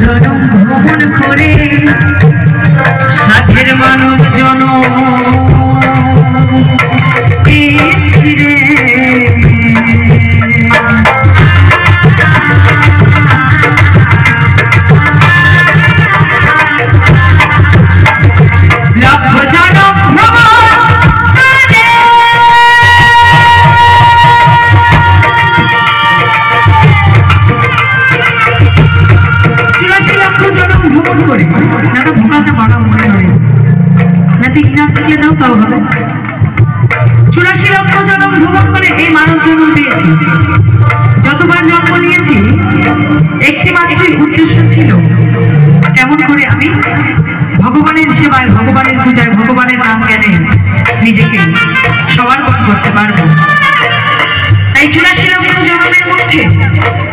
জনম ভ্রমণ করে সাধের মানব জনম পেয়েছি রে। লক্ষ জনম ভ্রমণ করে নাটা ভোকালটা বাড়া মনে হয় নাতে ইনার থেকে দাও তাও হবে। 84 লক্ষ জন্ম ভ্রমণ করে এই মানব জন্ম পেয়েছি। যতবার জন্ম নিয়েছি একটি মাত্রই উদ্দেশ্য ছিল, কেমন করে আমি ভগবানের সেবায়, ভগবানের পূজায়, ভগবানের নাম জ্ঞানে নিজেকে সমর্পণ করতে পারবো। তাই 84 লক্ষ জন্মের মধ্যে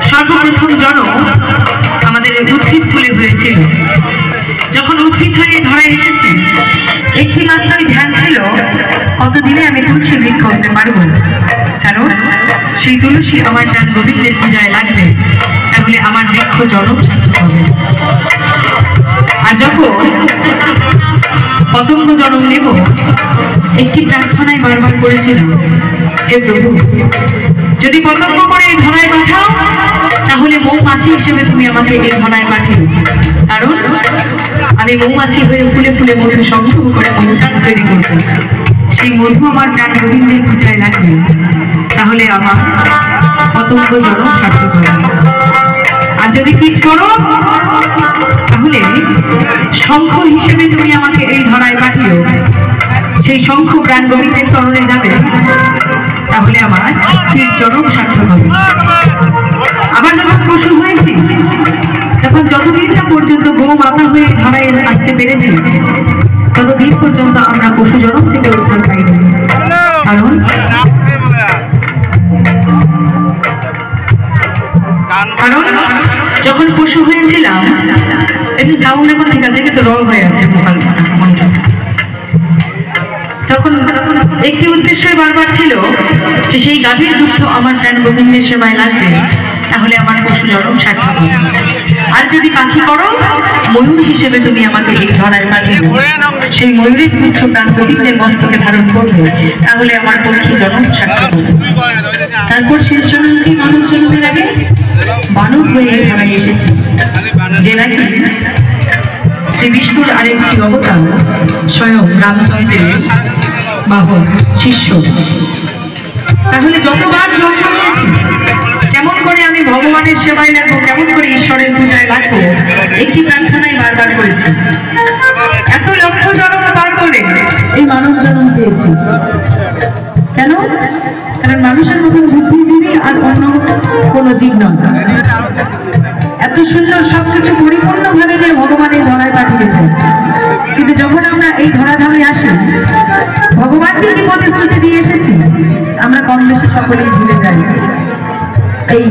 সর্বপ্রথম জন্ম আমাদের উদ্ভিদ ফুলে হয়েছিল। যখন উদ্ভিদ হয়ে ধরা এসেছি একটি মাত্রই ধ্যান ছিল, কতদিনে আমি তুলসী বৃক্ষ হতে পারবো, কারণ সেই তুলসী আমার প্রাণ গোবিন্দের পূজায় লাগবে, তাহলে আমার বৃক্ষ জন্ম সার্থক হবে। আর যখন পতঙ্গ জন্ম নেব একটি প্রার্থনায় বারবার করেছিলাম, হে প্রভু যদি পতঙ্গ করে এই ধরায় পাঠাও তাহলে মৌমাছি হিসেবে তুমি আমাকে এই ধরায় পাঠিও, কারণ আমি মৌমাছি হয়ে ফুলে ফুলে মধু সংগ্রহ করে মৌচাক তৈরি করবো। সেই মধু আমার প্রাণ গোবিন্দের পূজায় লাগবে, তাহলে আমার পতঙ্গ জন্ম সার্থক হবে। আর যদি কীট করো তাহলে শঙ্খ হিসেবে তুমি আমাকে এই ধরায় পাঠিও, সেই শঙ্খ প্রাণ গোবিন্দের চরণে যাবে, তাহলে আমার কীট জন্ম সার্থক হবে। আবার যখন পশু হয়েছি তখন যতদিন না পর্যন্ত গো মাতা হয়ে ধরায় আসতে পেরেছি ততদিন পর্যন্ত আমরা পশু জন্ম থেকে উদ্ধার পাইনি, কারণ যখন পশু হয়েছিলাম এমনি সাউন্ড এখন ঠিক আছে কিন্তু রং হয়ে আছে মোবাইল মনটা, তখন একটি উদ্দেশ্যই বারবার ছিল যে সেই গাভীর দুগ্ধ আমার প্রাণ গোবিন্দের সেবায় লাগবে, তাহলে আমার পশু জন্ম সার্থক হবে। আর যদি পাখি করো ময়ূর হিসেবে তুমি আমাকে এই ধরায় পাঠিও, সেই ময়ূরের পুচ্ছ প্রাণ গোবিন্দের মস্তকে ধারণ করবে, তাহলে আমার পক্ষী জন্ম সার্থক হবে। তারপর শেষ জন্মটি মানব জন্মের আগে বানর হয়ে ধরায় এসেছি, যে নাকি শ্রী বিষ্ণুর আরেকটি অবতার স্বয়ং রামচন্দ্রের বাহন শিষ্য। তাহলে যতবার জন্ম নিয়েছি কেমন করে আমি ভগবানের সেবায় লাগবো, কেমন করে ঈশ্বরের পূজায় লাগবো, একটি প্রার্থনায় বারবার করেছি। এত লক্ষ জন্ম পার করে এই মানব জন্ম পেয়েছি। কেন? কারণ মানুষের মতন বুদ্ধিজীবী আর অন্য কোনো জীব নয়। এত সুন্দর সবকিছু পরিপূর্ণভাবে নিয়ে ভগবান এই ধরায় পাঠিয়েছেন, কিন্তু যখন আমরা এই ধরাধামে আসি ভগবানকে কি প্রতিশ্রুতি দিয়ে এসেছি আমরা কম বেশি সকলেই ভুলে যাই। এই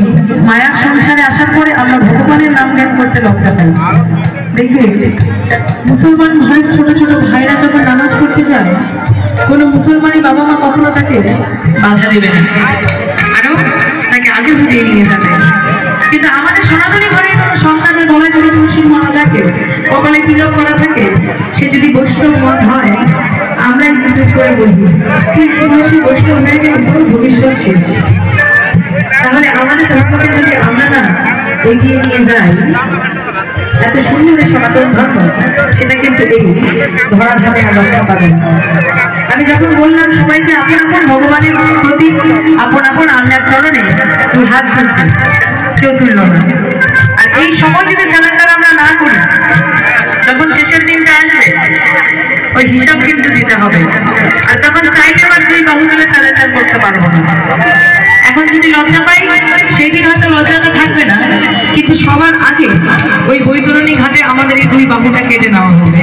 মায়ার সংসারে আসার পরে আমরা ভগবানের নাম জ্ঞান করতে লজ্জা পাই। দেখবে মুসলমান ঘরের ছোট ছোট ভাইরা যখন নামাজ পড়তে যায় কোনো মুসলমানি বাবা মা কখনো তাকে বাধা দেবে না, আরো তাকে আগে ঘুরিয়ে নিয়ে যাবে। কিন্তু আমাদের সনাতনী ঘরের কোনো সন্তানের গলায় যদি তুলসীর মালা থাকে, কপালে তিলক করা থাকে, সে যদি বৈষ্ণব মত হয় আমরাই কিন্তু করে বলবো তুলসী বৈষ্ণব হয়ে গেলে পুরো ভবিষ্যৎ শেষ। তাহলে আমাদের ধর্মকে যদি আমরা না এগিয়ে নিয়ে যাই, এত সুন্দর সনাতন ধর্ম, সেটা কিন্তু এই ধরাধামে আর রক্ষা পাবেন। আমি যখন বললাম সবাইকে আপন আপন ভগবানের প্রতি আপন আপন আল্লাহর চরণে দুই হাত তুলতে, কেউ তুলল না। আর এই সময় যদি সারেন্ডার আমরা না করি, যখন শেষের দিনটা আসবে ওই হিসাব কিন্তু দিতে হবে। আর তখন চাইলে আবার দুই বাহু তুলে সারেন্ডার করতে পারবো না। এখন যদি লজ্জা পাই সেই দিন হয়তো লজ্জাটা থাকবে না, কিন্তু সবার আগে ওই বৈতরণী ঘাটে আমাদের এই দুই বাহুটা কেটে নেওয়া হবে।